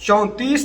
34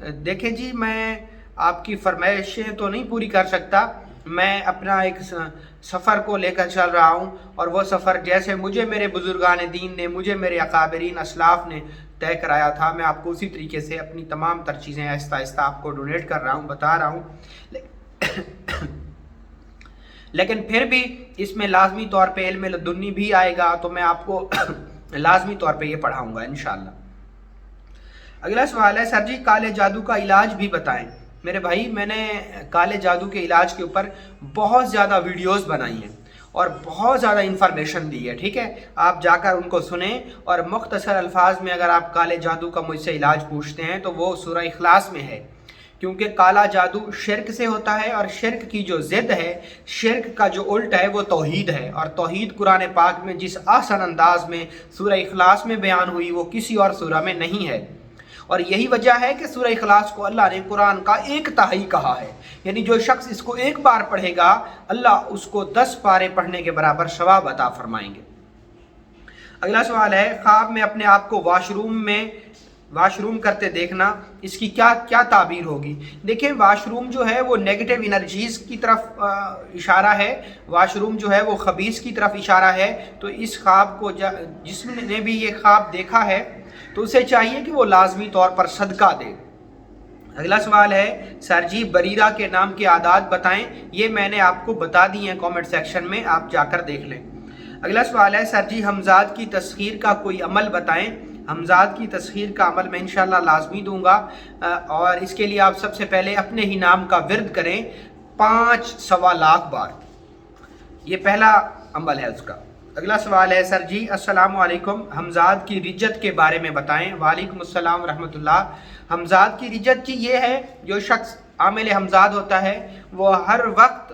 دیکھیں جی میں آپ کی فرمائشیں تو نہیں پوری کر سکتا، میں اپنا ایک سفر کو لے کر چل رہا ہوں، اور وہ سفر جیسے مجھے میرے بزرگان دین نے، مجھے میرے اکابرین اسلاف نے طے کرایا تھا، میں آپ کو اسی طریقے سے اپنی تمام تر چیزیں آہستہ آہستہ آپ کو ڈونیٹ کر رہا ہوں، بتا رہا ہوں۔ لیکن پھر بھی اس میں لازمی طور پہ علم لدنی بھی آئے گا، تو میں آپ کو لازمی طور پہ یہ پڑھاؤں گا انشاءاللہ۔ اگلا سوال ہے، سر جی کالے جادو کا علاج بھی بتائیں۔ میرے بھائی میں نے کالے جادو کے علاج کے اوپر بہت زیادہ ویڈیوز بنائی ہیں اور بہت زیادہ انفارمیشن دی ہے، ٹھیک ہے، آپ جا کر ان کو سنیں، اور مختصر الفاظ میں اگر آپ کالے جادو کا مجھ سے علاج پوچھتے ہیں تو وہ سورہ اخلاص میں ہے، کیونکہ کالا جادو شرک سے ہوتا ہے، اور شرک کی جو ضد ہے، شرک کا جو الٹ ہے وہ توحید ہے، اور توحید قرآن پاک میں جس آسان انداز میں سورہ اخلاص میں بیان ہوئی وہ کسی اور سورہ میں نہیں ہے، اور یہی وجہ ہے کہ سورہ اخلاص کو اللہ نے قرآن کا ایک تہائی کہا ہے، یعنی جو شخص اس کو ایک بار پڑھے گا اللہ اس کو 10 پارے پڑھنے کے برابر ثواب عطا فرمائیں گے۔ اگلا سوال ہے، خواب میں اپنے آپ کو واش روم کرتے دیکھنا، اس کی کیا تعبیر ہوگی؟ دیکھیں واش روم جو ہے وہ نیگیٹو انرجیز کی طرف اشارہ ہے، واش روم جو ہے وہ خبیث کی طرف اشارہ ہے، تو اس خواب کو جس نے بھی یہ خواب دیکھا ہے تو اسے چاہیے کہ وہ لازمی طور پر صدقہ دے۔ اگلا سوال ہے، سر جی بریرہ کے نام کے عادات بتائیں، یہ میں نے آپ کو بتا دی ہیں کامنٹ سیکشن میں، آپ جا کر دیکھ لیں۔ اگلا سوال ہے، سر جی حمزات کی تسخیر کا کوئی عمل بتائیں۔ حمزات کی تسخیر کا عمل میں انشاءاللہ لازمی دوں گا، اور اس کے لیے آپ سب سے پہلے اپنے ہی نام کا ورد کریں 5 سوا لاکھ بار، یہ پہلا عمل ہے اس کا۔ اگلا سوال ہے، سر جی السلام علیکم، حمزات کی رجت کے بارے میں بتائیں۔ وعلیکم السلام ورحمۃ اللہ۔ حمزات کی رجت جی یہ ہے، جو شخص عامل حمزات ہوتا ہے وہ ہر وقت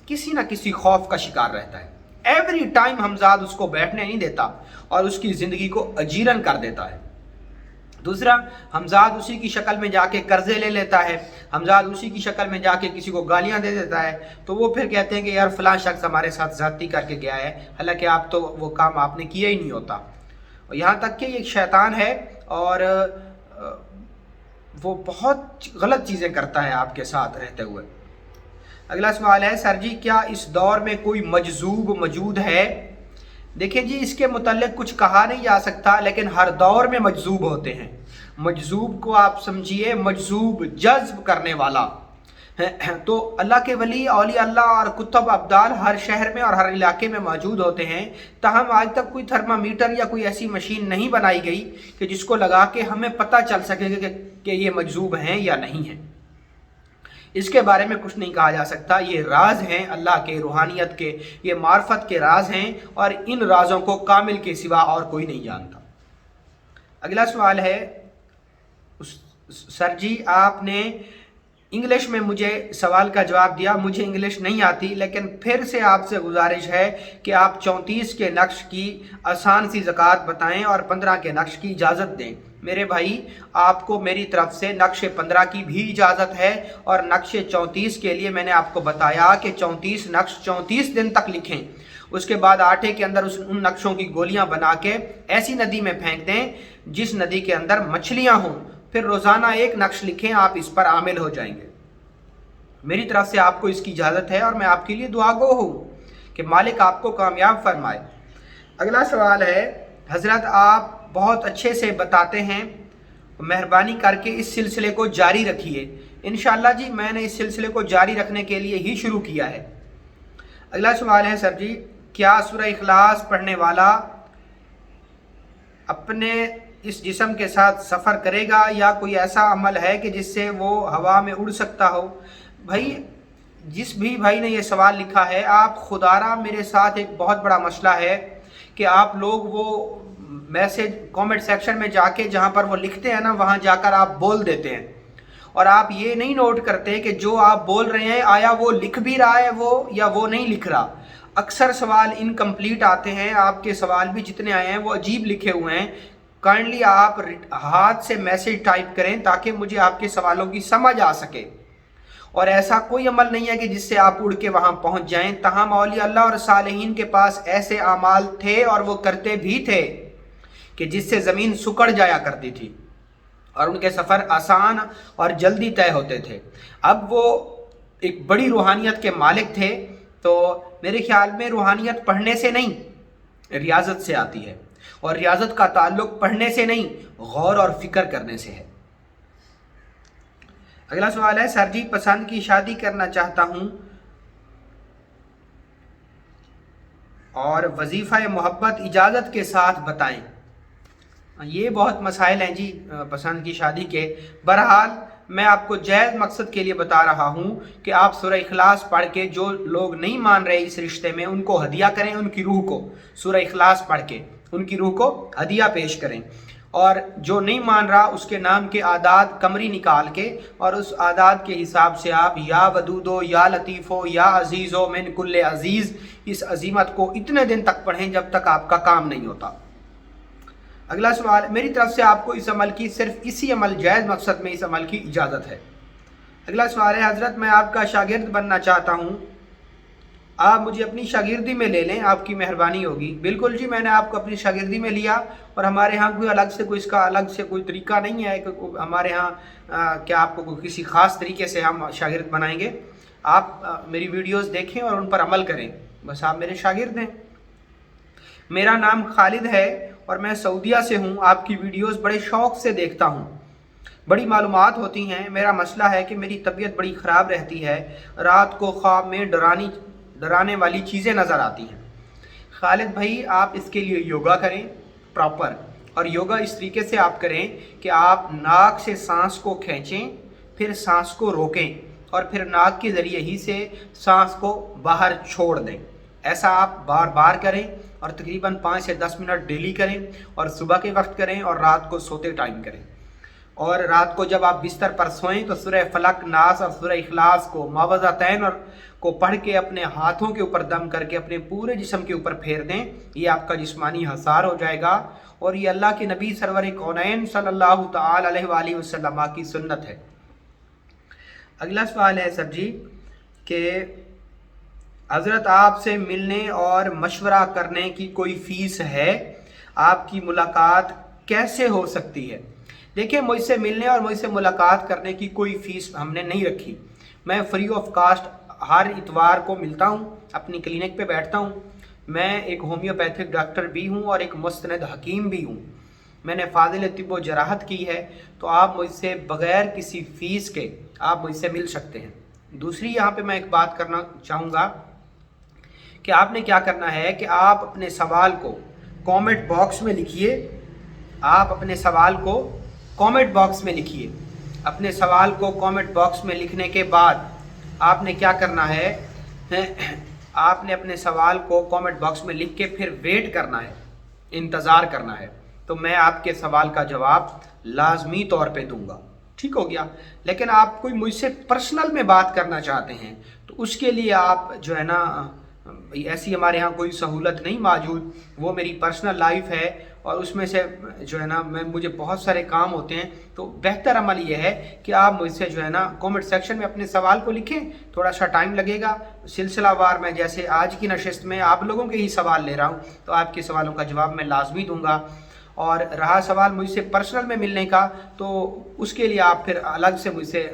کسی نہ کسی خوف کا شکار رہتا ہے، ایوری ٹائم حمزات اس کو بیٹھنے نہیں دیتا اور اس کی زندگی کو اجیرن کر دیتا ہے۔ دوسرا، حمزات اسی کی شکل میں جا کے قرضے لے لیتا ہے، حمزات اسی کی شکل میں جا کے کسی کو گالیاں دے دیتا ہے، تو وہ پھر کہتے ہیں کہ یار فلاں شخص ہمارے ساتھ زیادتی کر کے گیا ہے، حالانکہ آپ تو وہ کام آپ نے کیا ہی نہیں ہوتا، اور یہاں تک کہ ایک شیطان ہے اور وہ بہت غلط چیزیں کرتا ہے آپ کے ساتھ رہتے ہوئے۔ اگلا سوال ہے، سر جی کیا اس دور میں کوئی مجذوب موجود ہے؟ دیکھیں جی اس کے متعلق کچھ کہا نہیں جا سکتا، لیکن ہر دور میں مجذوب ہوتے ہیں۔ مجذوب کو آپ سمجھیے مجذوب، جذب کرنے والا، تو اللہ کے ولی، اولیاء اللہ اور کتب ابدال ہر شہر میں اور ہر علاقے میں موجود ہوتے ہیں، تاہم آج تک کوئی تھرمامیٹر یا کوئی ایسی مشین نہیں بنائی گئی کہ جس کو لگا کے ہمیں پتہ چل سکے کہ یہ مجذوب ہیں یا نہیں ہیں۔ اس کے بارے میں کچھ نہیں کہا جا سکتا، یہ راز ہیں اللہ کے، روحانیت کے، یہ معرفت کے راز ہیں، اور ان رازوں کو کامل کے سوا اور کوئی نہیں جانتا۔ اگلا سوال ہے، سر جی آپ نے انگلش میں مجھے سوال کا جواب دیا، مجھے انگلش نہیں آتی، لیکن پھر سے آپ سے گزارش ہے کہ آپ 34 کے نقش کی آسان سی زکوٰۃ بتائیں اور 15 کے نقش کی اجازت دیں۔ میرے بھائی آپ کو میری طرف سے نقش 15 کی بھی اجازت ہے، اور نقش 34 کے لیے میں نے آپ کو بتایا کہ 34 نقش 34 دن تک لکھیں، اس کے بعد آٹے کے اندر ان نقشوں کی گولیاں بنا کے ایسی ندی میں پھینک دیں جس ندی کے اندر مچھلیاں ہوں، پھر روزانہ ایک نقش لکھیں، آپ اس پر عامل ہو جائیں گے۔ میری طرف سے آپ کو اس کی اجازت ہے، اور میں آپ کے لیے دعا گو ہوں کہ مالک آپ کو کامیاب فرمائے۔ اگلا سوال ہے، حضرت آپ بہت اچھے سے بتاتے ہیں، مہربانی کر کے اس سلسلے کو جاری رکھیے۔ انشاءاللہ جی میں نے اس سلسلے کو جاری رکھنے کے لیے ہی شروع کیا ہے۔ اگلا سوال ہے، سر جی کیا سورہ اخلاص پڑھنے والا اپنے اس جسم کے ساتھ سفر کرے گا، یا کوئی ایسا عمل ہے کہ جس سے وہ ہوا میں اڑ سکتا ہو؟ بھائی جس بھی بھائی نے یہ سوال لکھا ہے، آپ خدارہ میرے ساتھ ایک بہت بڑا مسئلہ ہے کہ آپ لوگ وہ میسج کامنٹ سیکشن میں جا کے جہاں پر وہ لکھتے ہیں نا، وہاں جا کر آپ بول دیتے ہیں، اور آپ یہ نہیں نوٹ کرتے کہ جو آپ بول رہے ہیں آیا وہ لکھ بھی رہا ہے وہ یا وہ نہیں لکھ رہا۔ اکثر سوال انکمپلیٹ آتے ہیں، آپ کے سوال بھی جتنے آئے ہیں وہ عجیب لکھے ہوئے ہیں، کائنڈلی آپ ہاتھ سے میسج ٹائپ کریں تاکہ مجھے آپ کے سوالوں کی سمجھ آ سکے۔ اور ایسا کوئی عمل نہیں ہے کہ جس سے آپ اڑ کے وہاں پہنچ جائیں، تاہم اولیاء اللہ اور صالحین کے پاس ایسے اعمال تھے اور وہ کرتے بھی تھے کہ جس سے زمین سکڑ جایا کرتی تھی، اور ان کے سفر آسان اور جلدی طے ہوتے تھے۔ اب وہ ایک بڑی روحانیت کے مالک تھے، تو میرے خیال میں روحانیت پڑھنے سے نہیں ریاضت سے آتی ہے، اور ریاضت کا تعلق پڑھنے سے نہیں غور اور فکر کرنے سے ہے۔ اگلا سوال ہے، سر جی پسند کی شادی کرنا چاہتا ہوں اور وظیفہ محبت اجازت کے ساتھ بتائیں۔ یہ بہت مسائل ہیں جی پسند کی شادی کے۔ بہرحال میں آپ کو جائز مقصد کے لیے بتا رہا ہوں کہ آپ سورہ اخلاص پڑھ کے، جو لوگ نہیں مان رہے اس رشتے میں ان کو ہدیہ کریں، ان کی روح کو سورہ اخلاص پڑھ کے ان کی روح کو ہدیہ پیش کریں، اور جو نہیں مان رہا اس کے نام کے اعداد قمری نکال کے اور اس اعداد کے حساب سے آپ یا ودودو یا لطیفو یا عزیزو من کل عزیز اس عظیمت کو اتنے دن تک پڑھیں جب تک آپ کا کام نہیں ہوتا۔ اگلا سوال، میری طرف سے آپ کو اس عمل کی، صرف اسی عمل جائز مقصد میں اس عمل کی اجازت ہے۔ اگلا سوال ہے، حضرت میں آپ کا شاگرد بننا چاہتا ہوں، آپ مجھے اپنی شاگردی میں لے لیں، آپ کی مہربانی ہوگی۔ بالکل جی، میں نے آپ کو اپنی شاگردی میں لیا، اور ہمارے ہاں کوئی الگ سے کوئی اس کا الگ سے کوئی طریقہ نہیں ہے کہ ہمارے ہاں کہ آپ کو کسی خاص طریقے سے ہم شاگرد بنائیں گے۔ آپ میری ویڈیوز دیکھیں اور ان پر عمل کریں، بس آپ میرے شاگرد ہیں۔ میرا نام خالد ہے اور میں سعودیہ سے ہوں، آپ کی ویڈیوز بڑے شوق سے دیکھتا ہوں، بڑی معلومات ہوتی ہیں۔ میرا مسئلہ ہے کہ میری طبیعت بڑی خراب رہتی ہے، رات کو خواب میں ڈرانے والی چیزیں نظر آتی ہیں۔ خالد بھائی، آپ اس کے لیے یوگا کریں پراپر، اور یوگا اس طریقے سے آپ کریں کہ آپ ناک سے سانس کو کھینچیں، پھر سانس کو روکیں، اور پھر ناک کے ذریعے ہی سے سانس کو باہر چھوڑ دیں۔ ایسا آپ بار بار کریں، اور تقریباً 5 سے 10 منٹ ڈیلی کریں، اور صبح کے وقت کریں اور رات کو سوتے ٹائم کریں۔ اور رات کو جب آپ بستر پر سوئیں تو سورہ فلق، ناس اور سورہ اخلاص کو معوذتین اور کو پڑھ کے اپنے ہاتھوں کے اوپر دم کر کے اپنے پورے جسم کے اوپر پھیر دیں۔ یہ آپ کا جسمانی حصار ہو جائے گا، اور یہ اللہ کے نبی سرور کونین صلی اللہ تعالی علیہ وآلہ وسلم کی سنت ہے۔ اگلا سوال ہے سر جی کہ حضرت آپ سے ملنے اور مشورہ کرنے کی کوئی فیس ہے؟ آپ کی ملاقات کیسے ہو سکتی ہے؟ دیکھیں، مجھ سے ملنے اور مجھ سے ملاقات کرنے کی کوئی فیس ہم نے نہیں رکھی۔ میں فری آف کاسٹ ہر اتوار کو ملتا ہوں، اپنی کلینک پہ بیٹھتا ہوں۔ میں ایک ہومیوپیتھک ڈاکٹر بھی ہوں اور ایک مستند حکیم بھی ہوں۔ میں نے فاضل طب و جراحت کی ہے، تو آپ مجھ سے بغیر کسی فیس کے آپ مجھ سے مل سکتے ہیں۔ دوسری یہاں پہ میں ایک بات کرنا چاہوں گا کہ آپ نے کیا کرنا ہے کہ آپ اپنے سوال کو کامنٹ باکس میں لکھیے۔ آپ اپنے سوال کو کامنٹ باکس میں لکھیے۔ اپنے سوال کو کامنٹ باکس میں لکھنے کے بعد آپ نے کیا کرنا ہے، آپ نے اپنے سوال کو کامنٹ باکس میں لکھ کے پھر ویٹ کرنا ہے، انتظار کرنا ہے، تو میں آپ کے سوال کا جواب لازمی طور پہ دوں گا۔ ٹھیک ہو گیا؟ لیکن آپ کوئی مجھ سے پرسنل میں بات کرنا چاہتے ہیں تو اس کے لیے آپ جو ہے نا، ایسی ہمارے ہاں کوئی سہولت نہیں موجود، وہ میری پرسنل لائف ہے، اور اس میں سے جو ہے نا مجھے بہت سارے کام ہوتے ہیں۔ تو بہتر عمل یہ ہے کہ آپ مجھ سے جو ہے نا کامنٹ سیکشن میں اپنے سوال کو لکھیں، تھوڑا سا ٹائم لگے گا، سلسلہ وار میں جیسے آج کی نشست میں آپ لوگوں کے ہی سوال لے رہا ہوں، تو آپ کے سوالوں کا جواب میں لازمی دوں گا۔ اور رہا سوال مجھ سے پرسنل میں ملنے کا، تو اس کے لیے آپ پھر الگ سے مجھ سے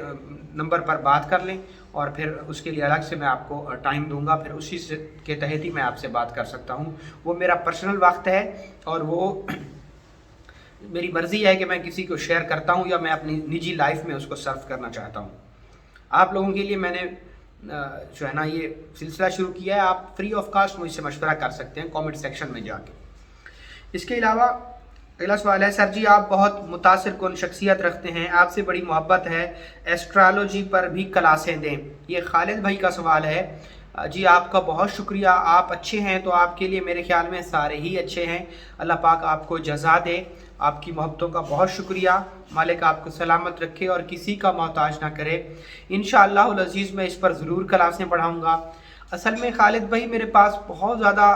نمبر پر بات کر لیں، اور پھر اس کے لیے الگ سے میں آپ کو ٹائم دوں گا، پھر اسی کے تحت ہی میں آپ سے بات کر سکتا ہوں۔ وہ میرا پرسنل وقت ہے، اور وہ میری مرضی ہے کہ میں کسی کو شیئر کرتا ہوں یا میں اپنی نجی لائف میں اس کو سرو کرنا چاہتا ہوں۔ آپ لوگوں کے لیے میں نے جو ہے نا یہ سلسلہ شروع کیا ہے۔ آپ فری آف کاسٹ مجھ سے مشورہ کر سکتے ہیں کامنٹ سیکشن میں جا کے۔ اس کے علاوہ اگلا سوال ہے، سر جی آپ بہت متاثر کن شخصیت رکھتے ہیں، آپ سے بڑی محبت ہے، ایسٹرالوجی پر بھی کلاسیں دیں۔ یہ خالد بھائی کا سوال ہے۔ جی آپ کا بہت شکریہ، آپ اچھے ہیں تو آپ کے لیے میرے خیال میں سارے ہی اچھے ہیں۔ اللہ پاک آپ کو جزا دے، آپ کی محبتوں کا بہت شکریہ، مالک آپ کو سلامت رکھے اور کسی کا محتاج نہ کرے۔ انشاءاللہ العزیز میں اس پر ضرور کلاسیں پڑھاؤں گا۔ اصل میں خالد بھائی میرے پاس بہت زیادہ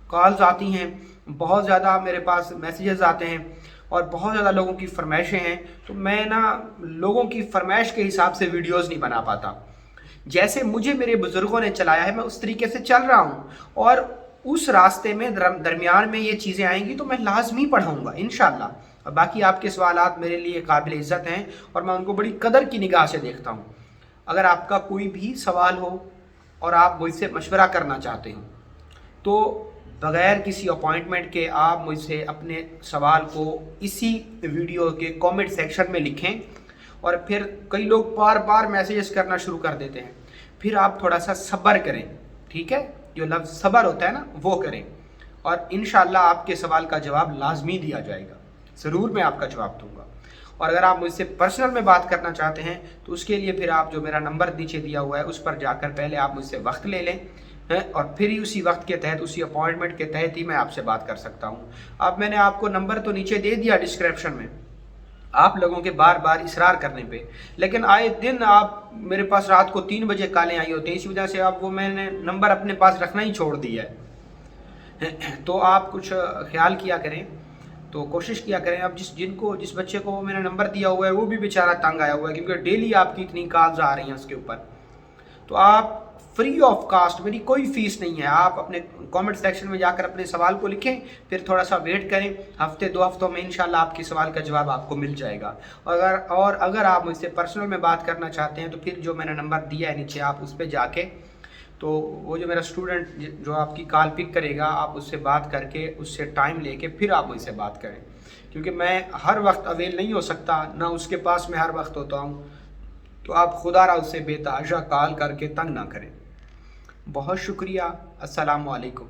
کالز آتی ہیں، بہت زیادہ میرے پاس میسیجز آتے ہیں، اور بہت زیادہ لوگوں کی فرمائشیں ہیں، تو میں نا لوگوں کی فرمائش کے حساب سے ویڈیوز نہیں بنا پاتا۔ جیسے مجھے میرے بزرگوں نے چلایا ہے میں اس طریقے سے چل رہا ہوں، اور اس راستے میں درمیان میں یہ چیزیں آئیں گی تو میں لازمی پڑھاؤں گا انشاءاللہ۔ اور باقی آپ کے سوالات میرے لیے قابل عزت ہیں اور میں ان کو بڑی قدر کی نگاہ سے دیکھتا ہوں. اگر آپ کا کوئی بھی سوال ہو اور آپ مجھ سے مشورہ کرنا چاہتے ہوں تو بغیر کسی اپوائنٹمنٹ کے آپ مجھ سے اپنے سوال کو اسی ویڈیو کے کومنٹ سیکشن میں لکھیں. اور پھر کئی لوگ بار بار میسیجز کرنا شروع کر دیتے ہیں. پھر آپ تھوڑا سا صبر کریں, ٹھیک ہے, جو لفظ صبر ہوتا ہے نا وہ کریں, اور انشاءاللہ آپ کے سوال کا جواب لازمی دیا جائے گا, ضرور میں آپ کا جواب دوں گا. اور اگر آپ مجھ سے پرسنل میں بات کرنا چاہتے ہیں تو اس کے لیے پھر آپ جو میرا نمبر نیچے دیا ہوا ہے اس پر جا کر پہلے آپ مجھ سے وقت لے لیں, اور پھر ہی اسی وقت کے تحت, اسی اپوائنٹمنٹ کے تحت ہی میں آپ سے بات کر سکتا ہوں. اب میں نے آپ کو نمبر تو نیچے دے دیا ڈسکرپشن میں, آپ لوگوں کے بار بار اصرار کرنے پہ, لیکن آئے دن آپ میرے پاس رات کو 3 بجے کالیں آئی ہوتی ہیں, اسی وجہ سے آپ وہ میں نے نمبر اپنے پاس رکھنا ہی چھوڑ دیا ہے. تو آپ کچھ خیال کیا کریں, تو کوشش کیا کریں. اب جس بچے کو میں نے نمبر دیا ہوا ہے وہ بھی بیچارہ تنگ آیا ہوا ہے, کیونکہ ڈیلی آپ کی اتنی کالز آ رہی ہیں اس کے اوپر. تو آپ فری آف کاسٹ, میری کوئی فیس نہیں ہے, آپ اپنے کامنٹ سیکشن میں جا کر اپنے سوال کو لکھیں, پھر تھوڑا سا ویٹ کریں, ہفتے 2 ہفتوں میں انشاءاللہ آپ کے سوال کا جواب آپ کو مل جائے گا. اگر آپ مجھ سے پرسنل میں بات کرنا چاہتے ہیں تو پھر جو میں نے نمبر دیا ہے نیچے, آپ اس پہ جا کے, تو وہ جو میرا اسٹوڈنٹ جو آپ کی کال پک کرے گا, آپ اس سے بات کر کے, اس سے ٹائم لے کے پھر آپ مجھ سے بات کریں, کیونکہ میں ہر وقت اویل نہیں ہو سکتا, نہ اس کے پاس میں ہر وقت ہوتا ہوں. تو آپ خدا را اس سے بے تحاشا کال کر کے تنگ نہ کریں. بہت شکریہ. السلام علیکم.